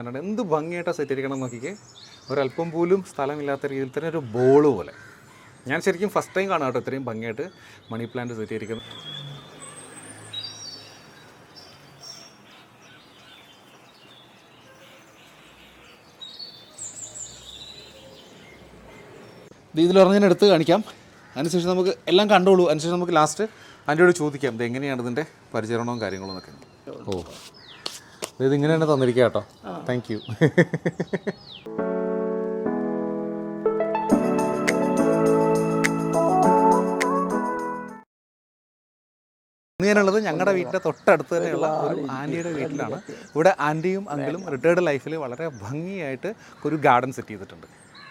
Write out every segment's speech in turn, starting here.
എന്ത് ഭംഗിയായിട്ടാണ് സെറ്റ് ചെയ്തിരിക്കണം നോക്കിക്കേ. ഒരല്പം പോലും സ്ഥലമില്ലാത്ത രീതിയിൽ തന്നെ ഒരു ബോൾ പോലെ. ഞാൻ ശരിക്കും ഫസ്റ്റ് ടൈം കാണാം കേട്ടോ ഇത്രയും ഭംഗിയായിട്ട് മണി പ്ലാന്റ് സെറ്റ് ചെയ്തിരിക്കുന്നത്. ഇതിൽ പറഞ്ഞതിന് എടുത്ത് കാണിക്കാം. അതിനുശേഷം നമുക്ക് എല്ലാം കണ്ടോളൂ. അതിനുശേഷം നമുക്ക് ലാസ്റ്റ് ആൻറ്റിയോട് ചോദിക്കാം ഇത് എങ്ങനെയാണ് ഇതിൻ്റെ പരിചരണവും കാര്യങ്ങളും എന്നൊക്കെ. ഓ ഇത് ഇങ്ങനെ തന്നെ തന്നിരിക്കുക കേട്ടോ. Thank you. ഞാനുള്ളത് ഞങ്ങളുടെ വീട്ടിൻ്റെ തൊട്ടടുത്ത് തന്നെയുള്ള ഒരു ആൻറ്റിയുടെ വീട്ടിലാണ്. ഇവിടെ ആൻറ്റിയും അങ്കിളും റിട്ടയർഡ് ലൈഫിൽ വളരെ ഭംഗിയായിട്ട് ഒരു ഗാർഡൻ സെറ്റ് ചെയ്തിട്ടുണ്ട്.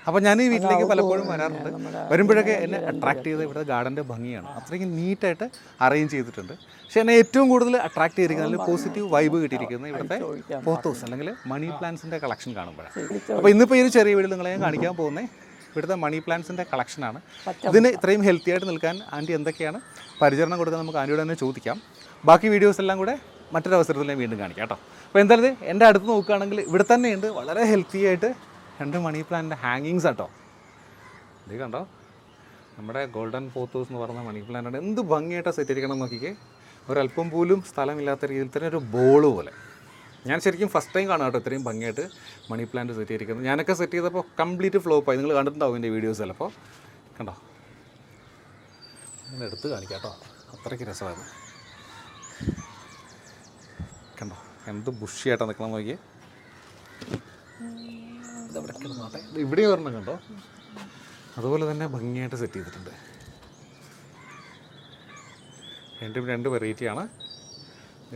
അപ്പോൾ ഞാൻ ഈ വീട്ടിലേക്ക് പലപ്പോഴും വരാറുണ്ട്. വരുമ്പോഴൊക്കെ എന്നെ അട്രാക്ട് ചെയ്ത ഇവിടെ ഗാർഡൻ്റെ ഭംഗിയാണ്. അത്രയ്ക്കും നീറ്റായിട്ട് അറേഞ്ച് ചെയ്തിട്ടുണ്ട്. പക്ഷേ എന്നെ ഏറ്റവും കൂടുതൽ അട്രാക്ട് ചെയ്തിരിക്കുന്നത് പോസിറ്റീവ് വൈബ് കിട്ടിയിരിക്കുന്നത് ഇവിടുത്തെ പോത്തോസ് അല്ലെങ്കിൽ മണി പ്ലാന്റ്സിൻ്റെ കളക്ഷൻ കാണുമ്പോഴാണ്. അപ്പോൾ ഇന്നിപ്പോൾ ഈ ഒരു ചെറിയ വീഡിയോ നിങ്ങളെ ഞാൻ കാണിക്കാൻ പോകുന്നത് ഇവിടുത്തെ മണി പ്ലാന്റ്സിൻ്റെ കളക്ഷനാണ്. ഇതിന് ഇത്രയും ഹെൽത്തി ആയിട്ട് നിൽക്കാൻ ആൻറ്റി എന്തൊക്കെയാണ് പരിചരണം കൊടുക്കാൻ നമുക്ക് ആൻറ്റിയോട് തന്നെ ചോദിക്കാം. ബാക്കി വീഡിയോസ് എല്ലാം കൂടെ മറ്റൊരു അവസരത്തിൽ ഞാൻ വീണ്ടും കാണിക്കാം കേട്ടോ. അപ്പോൾ എന്തായാലും എൻ്റെ അടുത്ത് നോക്കുകയാണെങ്കിൽ ഇവിടെ തന്നെയുണ്ട് വളരെ ഹെൽത്തി ആയിട്ട് 2 മണി പ്ലാന്റിൻ്റെ ഹാങ്ങിങ്സ് കേട്ടോ. ഇത് കണ്ടോ, നമ്മുടെ ഗോൾഡൻ പോത്തോസ് എന്ന് പറഞ്ഞ മണി പ്ലാന്റാണ്. എന്ത് ഭംഗിയായിട്ടാണ് സെറ്റ് ചെയ്തിരിക്കണം നോക്കിക്കേ. ഒരല്പം പോലും സ്ഥലമില്ലാത്ത രീതിയിൽ തന്നെ ഒരു ബോൾ പോലെ. ഞാൻ ശരിക്കും ഫസ്റ്റ് ടൈം കാണാം കേട്ടോ ഇത്രയും ഭംഗിയായിട്ട് മണി പ്ലാന്റ് സെറ്റ് ചെയ്തിരിക്കുന്നത്. ഞാനൊക്കെ സെറ്റ് ചെയ്തപ്പോൾ കംപ്ലീറ്റ് ഫ്ലോപ്പായി. നിങ്ങൾ കണ്ടിട്ടുണ്ടാവും എൻ്റെ വീഡിയോസ് ചിലപ്പോൾ. കണ്ടോ, ഇങ്ങനെ എടുത്ത് കാണിക്കാം കേട്ടോ. അത്രയ്ക്ക് രസമായിരുന്നു. കണ്ടോ എന്ത് ബുഷിയായിട്ടാണ് നിൽക്കണം നോക്കിയേ. ഇവിടെ ഒരെണ്ണം കണ്ടോ, അതുപോലെ തന്നെ ഭംഗിയായിട്ട് സെറ്റ് ചെയ്തിട്ടുണ്ട്. രണ്ട് വെറൈറ്റിയാണ്.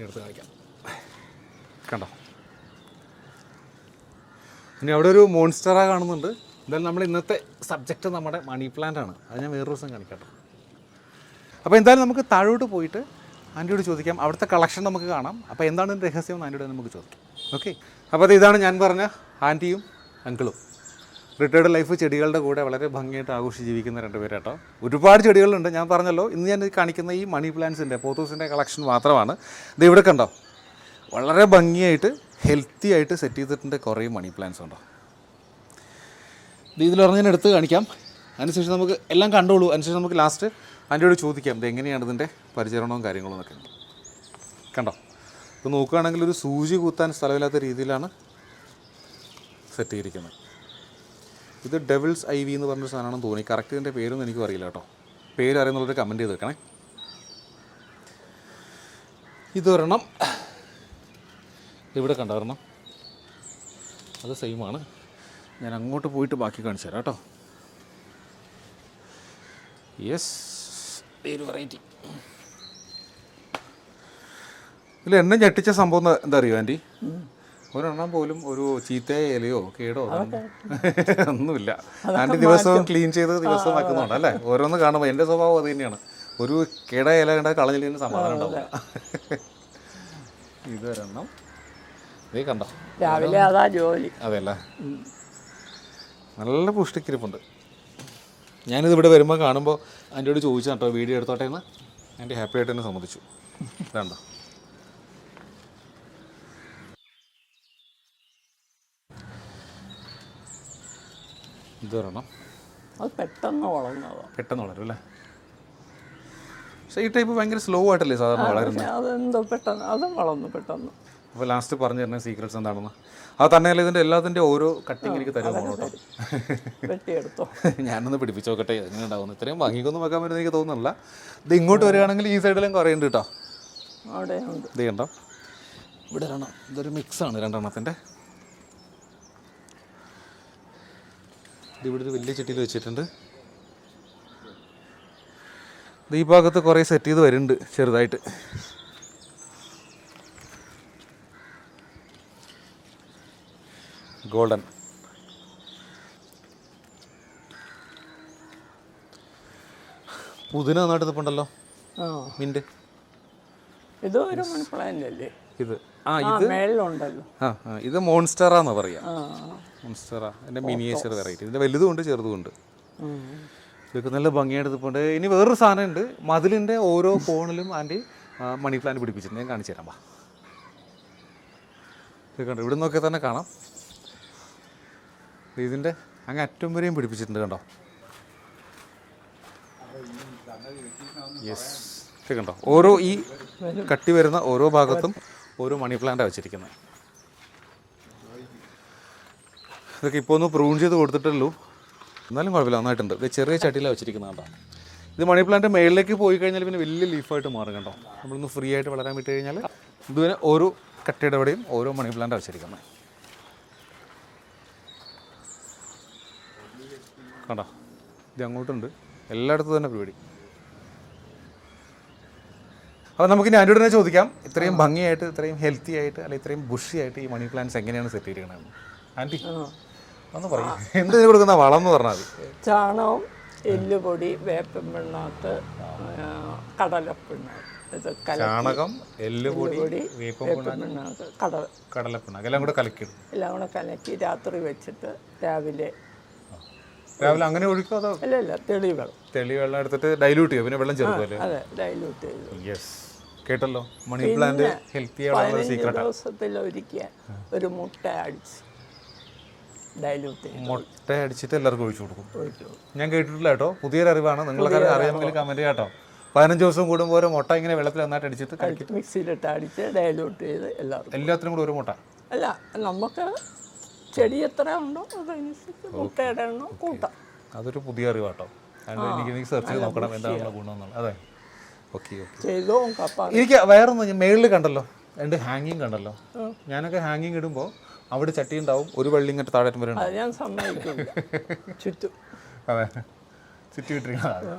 എടുത്ത് കാണിക്കാം. കണ്ടോ, ഇനി അവിടെ ഒരു മോൺസ്റ്ററ കാണുന്നുണ്ട്. എന്തായാലും നമ്മൾ ഇന്നത്തെ സബ്ജക്റ്റ് നമ്മുടെ മണി പ്ലാന്റ് ആണ്. അത് ഞാൻ വേറൊരു ദിവസം കാണിക്കാം. അപ്പോൾ എന്തായാലും നമുക്ക് താഴോട്ട് പോയിട്ട് ആൻറ്റിയോട് ചോദിക്കാം. അവിടുത്തെ കളക്ഷൻ നമുക്ക് കാണാം. അപ്പോൾ എന്താണ് രഹസ്യം എന്ന് ആൻറ്റിയോട് നമുക്ക് ചോദിക്കാം. ഓക്കെ, അപ്പോൾ അത് ഇതാണ് ഞാൻ പറഞ്ഞ ആൻറ്റിയും അങ്കിളും. റിട്ടയർഡ് ലൈഫ് ചെടികളുടെ കൂടെ വളരെ ഭംഗിയായിട്ട് ആഘോഷിച്ച് ജീവിക്കുന്ന 2 പേര് കേട്ടോ. ഒരുപാട് ചെടികളുണ്ട്. ഞാൻ പറഞ്ഞല്ലോ ഇന്ന് ഞാൻ കാണിക്കുന്ന ഈ മണി പ്ലാന്റ്സിൻ്റെ പോത്തോസിൻ്റെ കളക്ഷൻ മാത്രമാണ്. ഇത് ഇവിടെ കണ്ടോ, വളരെ ഭംഗിയായിട്ട് ഹെൽത്തി ആയിട്ട് സെറ്റ് ചെയ്തിട്ടുണ്ട് കുറേ മണി പ്ലാന്റ്സ് ഉണ്ടോ. ഇതിൽ പറഞ്ഞതിന് എടുത്ത് കാണിക്കാം. അതിനുശേഷം നമുക്ക് എല്ലാം കണ്ടോളൂ. അതിനുശേഷം നമുക്ക് ലാസ്റ്റ് ആൻറ്റിയോട് ചോദിക്കാം ഇത് എങ്ങനെയാണ് ഇതിൻ്റെ പരിചരണവും കാര്യങ്ങളും എന്നൊക്കെ. കണ്ടോ, ഇപ്പോൾ നോക്കുകയാണെങ്കിൽ ഒരു സൂചി കുത്താൻ സ്ഥലമില്ലാത്ത രീതിയിലാണ് സെറ്റ് ചെയ്തിരിക്കുന്നത്. ഇത് ഡെവിൾസ് ഐ വി എന്ന് പറഞ്ഞൊരു സാധനമാണെന്ന് തോന്നി. കറക്റ്റ് ഇതിൻ്റെ പേരൊന്നും എനിക്കും അറിയില്ല കേട്ടോ. പേര് അറിയുന്നുള്ളൊരു കമൻറ്റ് ചെയ്ത് വെക്കണേ. ഇതൊരെണ്ണം ഇവിടെ കണ്ടൊരെണ്ണം, അത് സെയിമാണ്. ഞാൻ അങ്ങോട്ട് പോയിട്ട് ബാക്കി കാണിച്ചു തരാം കേട്ടോ. യെസ്, ഒരു വെറൈറ്റി. ഇതിൽ എന്നെ ഞെട്ടിച്ച സംഭവം എന്താ അറിയോ ആൻറ്റി? ഒരെണ്ണം പോലും ഒരു ചീത്തയോ ഇലയോ കേടോ ഒന്നുമില്ല. ആൻറ്റി ദിവസവും ക്ലീൻ ചെയ്ത് ദിവസവും വെക്കുന്നുണ്ട് അല്ലേ? ഓരോന്ന് കാണുമ്പോൾ എൻ്റെ സ്വഭാവം അത് തന്നെയാണ്. ഒരു കേടായ ഇല കണ്ടാൽ കളഞ്ഞില്ലെങ്കിൽ സമാധാനം ഉണ്ടാവില്ല. ഇതൊരെണ്ണം ഇതേ കണ്ടോ, രാവിലെ അതാ ജോലി. അതെല്ലേ, നല്ല പുഷ്ടിക്കിരിപ്പുണ്ട്. ഞാനിത് ഇവിടെ വരുമ്പോൾ കാണുമ്പോൾ ആൻറ്റിയോട് ചോദിച്ചു കേട്ടോ വീഡിയോ എടുത്തോട്ടെ എന്ന്. ആൻറ്റി ഹാപ്പി ആയിട്ട് തന്നെ സമ്മതിച്ചു. വേണ്ട, ഇതൊരെണ്ണം. അത് പെട്ടെന്ന് വളരും അല്ലേ? പക്ഷേ ഈ ടൈപ്പ് ഭയങ്കര സ്ലോ ആയിട്ടല്ലേ സാധാരണ വളരുന്നത്? അതെന്തോ പെട്ടെന്ന് അതും വളർന്നു പെട്ടെന്ന്. അപ്പോൾ ലാസ്റ്റ് പറഞ്ഞു തരുന്ന സീക്രട്സ് എന്താണെന്ന്. അത് തന്നെയല്ല ഇതിൻ്റെ എല്ലാത്തിൻ്റെ ഓരോ കട്ടിങ് എനിക്ക് തരുമോ കേട്ടോ. വെട്ടിയെടുത്തോ, ഞാനൊന്ന് പിടിപ്പിച്ച് നോക്കട്ടെ എങ്ങനെ ഉണ്ടാവുന്നു. ഇത്രയും ഭംഗിക്കൊന്നും വെക്കാൻ പറ്റുമെന്ന് എനിക്ക് തോന്നുന്നില്ല. ഇത് ഇങ്ങോട്ട് വരികയാണെങ്കിൽ ഈ സൈഡിലും കുറേ ഉണ്ട് കേട്ടോ. അവിടെ ഇത് കണ്ടോ, ഇവിടെ ഒരെണ്ണം. ഇതൊരു മിക്സാണ് 2 എണ്ണത്തിൻ്റെ. ഇതിവിടെ ഒരു വലിയ ചട്ടിയിൽ വെച്ചിട്ടുണ്ട്. ഈ ഭാഗത്ത് കുറേ സെറ്റ് ചെയ്ത് വരുന്നുണ്ട് ചെറുതായിട്ട്. ഗോൾഡൻ പുതിന നന്നായിട്ട് നിൽപ്പുണ്ടല്ലോ. മിന്റ് ഇത് ഒരു മണി പ്ലാന്റ് അല്ലേ ഇത്? ഇത് മേളിലുണ്ടല്ലോ. ഇത് മോൺസ്റ്ററാന്ന് പറയാം. മോൺസ്റ്ററ എൻ്റെ മിനിയേച്ചർ വെറൈറ്റി. ഇതിൻ്റെ വലുതും ഉണ്ട് ചെറുതും ഉണ്ട്. ഇതൊക്കെ നല്ല ഭംഗിയായിട്ട് നിൽപ്പുണ്ട്. ഇനി വേറൊരു സാധനം ഉണ്ട്. മതിലിൻ്റെ ഓരോ കോണിലും ആൻറ്റി മണി പ്ലാന്റ് പിടിപ്പിച്ചിട്ടുണ്ട്. ഞാൻ കാണിച്ചു തരാം. ഇത് കണ്ടോ, ഇവിടെ നോക്കിയാൽ തന്നെ കാണാം. ഇതിൻ്റെ അങ്ങ് അറ്റം വരെയും പിടിപ്പിച്ചിട്ടുണ്ട് കണ്ടോ. യെസ്, ഇത് കണ്ടോ, ഓരോ ഈ കട്ടി വരുന്ന ഓരോ ഭാഗത്തും ഓരോ മണി പ്ലാന്റാണ് വെച്ചിരിക്കുന്നത്. ഇതൊക്കെ ഇപ്പോൾ ഒന്ന് പ്രൂൺ ചെയ്ത് കൊടുത്തിട്ടുള്ളൂ, എന്നാലും കുഴപ്പമില്ല, നന്നായിട്ടുണ്ട്. ഇത് ചെറിയ ചട്ടിയിലാണ് വെച്ചിരിക്കുന്നത് കണ്ടോ. ഇത് മണി പ്ലാന്റ് മേളിലേക്ക് പോയി കഴിഞ്ഞാൽ പിന്നെ വലിയ ലീഫായിട്ട് മാറും കണ്ടോ. നമ്മളൊന്ന് ഫ്രീ ആയിട്ട് വളരാൻ വിട്ട് കഴിഞ്ഞാൽ ഇതുവരെ ഓരോ കട്ടയുടെ അവിടെയും ഓരോ മണി പ്ലാന്റാണ് വെച്ചിരിക്കുന്നത് കണ്ടോ. ഇത് അങ്ങോട്ടുണ്ട്, എല്ലായിടത്തും തന്നെ പരിപാടി. അപ്പോൾ നമുക്കിനി ആൻറ്റിയോട് ചോദിക്കാം, ഇത്രയും ഭംഗിയായിട്ട്, ഇത്രയും ഹെൽത്തി ആയിട്ട്, അല്ലെങ്കിൽ ഇത്രയും ബുഷി ആയിട്ട് ഈ മണി പ്ലാന്റ്സ് എങ്ങനെയാണ് സെറ്റ് ചെയ്തിരിക്കണമെന്ന്. ആൻറ്റി ഒന്ന് പറയും, എന്തിനു കൊടുക്കുന്ന വളം എന്ന് പറഞ്ഞാൽ മതി. ചാണകം, എല്ലുപൊടി, വേപ്പിൻ പിണ്ണാക്ക്, കടലപ്പിണ്ണാക്ക്. ചാണകം, എല്ലുപൊടി, വേപ്പിൻ പിണ്ണാക്ക്, കടലപ്പിണ്ണാക്ക് എല്ലാം കൂടെ കലക്കിടും. എല്ലാം കൂടെ കലക്കി രാത്രി വെച്ചിട്ട് രാവിലെ അങ്ങനെ ഒഴിക്കും അതോ? അല്ല, തെളി വെള്ളം എടുത്തിട്ട് ഡൈല്യൂട്ട് ചെയ്യും, പിന്നെ വെള്ളം ചേർക്കുമല്ലേ? അതെ, ഡൈല്യൂട്ട് ചെയ്തു. യെസ്, കേട്ടല്ലോ, മണി പ്ലാന്റ് ഹെൽത്തി ആയിട്ടുള്ള സീക്രട്ട്. ദിവസത്തിലൊരിക്കൽ ഒരു മുട്ട അടിച്ച് ഡൈല്യൂട്ട് ചെയ്തു. മുട്ട അടിച്ചിട്ട് എല്ലാവർക്കും ഒഴിച്ചു കൊടുക്കും. ഞാൻ കേട്ടിട്ടില്ല കേട്ടോ, പുതിയൊരു അറിവാണ്. നിങ്ങളൊക്കെ അറിയാമെങ്കിൽ കമന്റ് ചെയ്യാട്ടോ. 15 ദിവസം കൂടുമ്പോൾ ഓരോ മുട്ട ഇങ്ങനെ വെള്ളത്തിൽ നന്നായിട്ട് അടിച്ചിട്ട് മിക്സിയിലിട്ട് അടിച്ച് ഡൈല്യൂട്ട് ചെയ്ത് എല്ലാത്തിനും കൂടെ ഒരു മുട്ട. അല്ല, നമുക്ക് ചെടി എത്ര ഉണ്ടോ അതനുസരിച്ച് മുട്ടയുടെ എണ്ണം കൂട്ടാം. അതൊരു പുതിയ അറിവാട്ടോ. എനിക്ക് സെർച്ച് ചെയ്ത് നോക്കണം എന്താണുള്ള ഗുണമെന്നുള്ളത്. അതെ, ഓക്കെ ഓക്കെ. ചെയ്തോ കപ്പ. എനിക്ക് വേറൊന്നും മേളിൽ കണ്ടല്ലോ, രണ്ട് ഹാങ്ങിങ് കണ്ടല്ലോ. ഞാനൊക്കെ ഹാങ്ങിങ് ഇടുമ്പോൾ അവിടെ ചട്ടി ഉണ്ടാവും, ഒരു വെള്ളം ഇങ്ങോട്ട് താഴെ വരെ. അത് ഞാൻ സമ്മതിക്കില്ല. ചുറ്റും അതെ, ചുറ്റിയിട്ടിരിക്കുന്നത്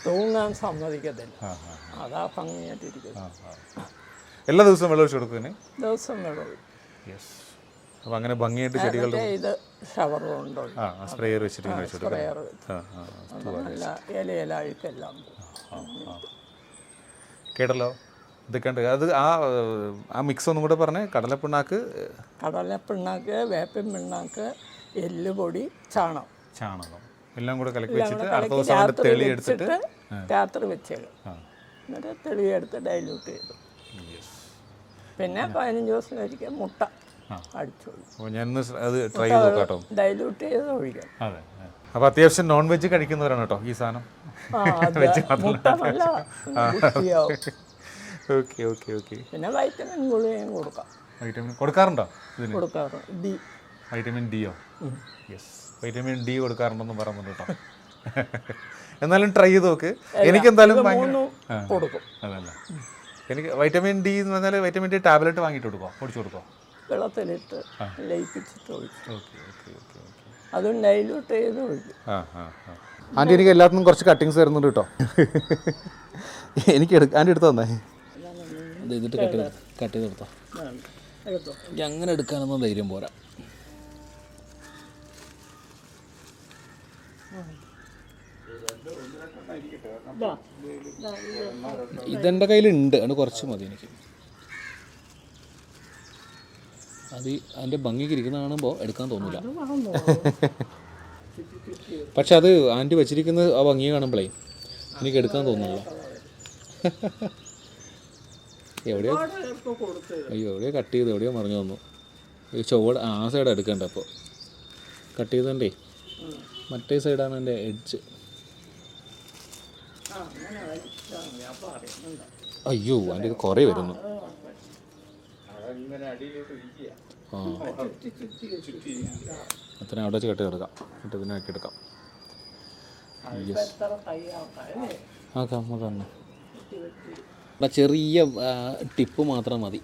തൂങ്ങാൻ സമ്മതിക്കത്തില്ല. അതാ ഭംഗിയായിട്ടിരിക്കുന്നത്. എല്ലാ ദിവസവും വെള്ളം ഒഴിച്ചു കൊടുക്കുന്നേ? ദിവസം വെള്ളം. യെസ്. അപ്പോൾ അങ്ങനെ ഭംഗിയായിട്ട് ചെടികളുടെ ഇത് ഷവറുണ്ടോ, സ്പ്രേയർ വെച്ചിട്ട് സ്പ്രേയർ നല്ല ഇല അഴുക്കെല്ലാം. കേട്ടല്ലോ, ഇതൊക്കെ ഉണ്ട്. അത് ആ മിക്സ് ഒന്നും കൂടെ പറഞ്ഞേ. കടലപ്പിണ്ണാക്ക്, വേപ്പിൻ പിണ്ണാക്ക്, എല്ലുപൊടി, ചാണകം എല്ലാം കൂടെ കലക്കി വെച്ചിട്ട് അടുത്ത ദിവസം തെളി എടുത്തിട്ട് രാത്രി വെച്ചേക്കും. എന്നിട്ട് തെളിയെടുത്ത് ഡൈല്യൂട്ട് ചെയ്തു. പിന്നെ 15 ദിവസത്തിലൊരിക്കൽ മുട്ട അടിച്ചോളൂ. ഞാനൊന്ന് അത് ട്രൈ ചെയ്ത് നോക്കാട്ടോ. ഡൈല്യൂട്ട് ചെയ്ത് ഒഴിക്കാം. അതെ, അപ്പോൾ അത്യാവശ്യം നോൺ വെജ് കഴിക്കുന്നവരാണ് കേട്ടോ ഈ സാധനം. Okay okay okay. പിന്നെ വൈറ്റമിൻ ഗുളികയും കൊടുക്കാം. വൈറ്റമിൻ കൊടുക്കാറുണ്ടോ? കൊടുക്കാറുണ്ട്. വൈറ്റമിൻ ഡിയോ? യെസ്, വൈറ്റമിൻ ഡി കൊടുക്കാറുണ്ടെന്ന് പറയുന്നുണ്ട് കേട്ടോ. എന്നാലും ട്രൈ ചെയ്ത് നോക്ക്. എനിക്കെന്തായാലും കൊടുക്കും. അതല്ല, എനിക്ക് വൈറ്റമിൻ ഡി എന്ന് പറഞ്ഞാൽ വൈറ്റമിൻ ഡി ടാബ്ലറ്റ് വാങ്ങിയിട്ട് കൊടുക്കോ, ഓടിച്ചു കൊടുക്കോ? വെള്ളത്തിലിട്ട് ലയിപ്പിച്ചിട്ട് ഒഴിക്കും. Okay okay okay okay. അതും ഡൈല്യൂട്ട് ചെയ്ത് ഒഴിക്കും. ആൻറ്റി എനിക്ക് എല്ലാത്തിനും കുറച്ച് കട്ടിങ്സ് തരുന്നുണ്ട് കേട്ടോ. എനിക്ക് ആൻറ്റി എടുത്ത് തന്നേ. ഇതിട്ട് കട്ട് ചെയ്തെടുത്തോ. എനിക്ക് അങ്ങനെ എടുക്കാനൊന്നും ധൈര്യം പോരാ. ഇതെൻ്റെ കയ്യിലുണ്ട്, അത് കുറച്ച് മതി എനിക്ക്. അത് അതിൻ്റെ ഭംഗിക്ക് ഇരിക്കുന്ന കാണുമ്പോൾ എടുക്കാൻ തോന്നില്ല. പക്ഷെ അത് ആൻറ്റി വെച്ചിരിക്കുന്നത് ആ ഭംഗി കാണുമ്പോഴേ എനിക്ക് എടുക്കാൻ തോന്നുന്നില്ല. എവിടെയോ എവിടെയോ കട്ട് ചെയ്ത് എവിടെയോ മറിഞ്ഞു തന്നു. ഈ ചുവട് ആ സൈഡ് എടുക്കണ്ട. അപ്പോൾ കട്ട് ചെയ്തണ്ടേ മറ്റേ സൈഡാണ് എൻ്റെ എഡ്ജ്. അയ്യോ, അതിൻ്റെ ഇത് കുറേ വരുന്നു. അത്ര അവിടെ വെച്ച് കട്ട് ചെയ്തെടുക്കാം. എന്നിട്ട് ഇതിനെ ആക്കി എടുക്കാം. ആക്കാം. ചെറിയ ടിപ്പ് മാത്രം മതി.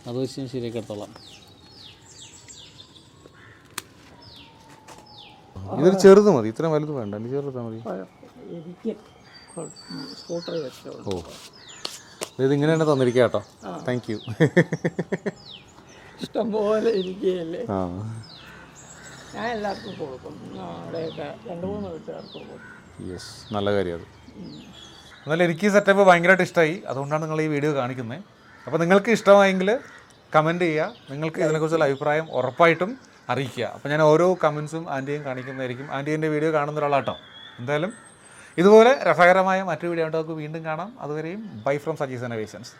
അത് വെച്ച് ഞാൻ ശരിയാക്കി എടുത്തോളാം. ഇതൊരു ചെറുത് മതി, ഇത്രയും വലുത് വേണ്ട. എനിക്ക് ചെറുതാ മതി. ഓ, ഇതിങ്ങനെ തന്നെ തന്നിരിക്കുക കേട്ടോ. Thank U. ഇഷ്ടംപോലെ ഇരിക്കുകയല്ലേ. ഞാൻ എല്ലാവർക്കും കൊടുക്കും. അവിടെയൊക്കെ 2-3 വീട്ടുകാർക്ക് കൊടുക്കും. യെസ്, നല്ല കാര്യം അത്. എന്നാലും എനിക്ക് സെറ്റപ്പ് ഭയങ്കരമായിട്ട് ഇഷ്ടമായി. അതുകൊണ്ടാണ് നിങ്ങൾ ഈ വീഡിയോ കാണിക്കുന്നത്. അപ്പോൾ നിങ്ങൾക്ക് ഇഷ്ടമായെങ്കിൽ കമൻറ്റ് ചെയ്യുക. നിങ്ങൾക്ക് ഇതിനെക്കുറിച്ചുള്ള അഭിപ്രായം ഉറപ്പായിട്ടും അറിയിക്കുക. അപ്പോൾ ഞാൻ ഓരോ കമൻസും ആൻറ്റിയും കാണിക്കുന്നതായിരിക്കും. ആൻറ്റി എൻ്റെ വീഡിയോ കാണുന്ന ഒരാളാട്ടോ. എന്തായാലും ഇതുപോലെ രസകരമായ മറ്റൊരു വീഡിയോ ആയിട്ട് നമുക്ക് വീണ്ടും കാണാം. അതുവരെയും ബൈ ഫ്രം സജീസ് ഇന്നോവേഷൻസ്.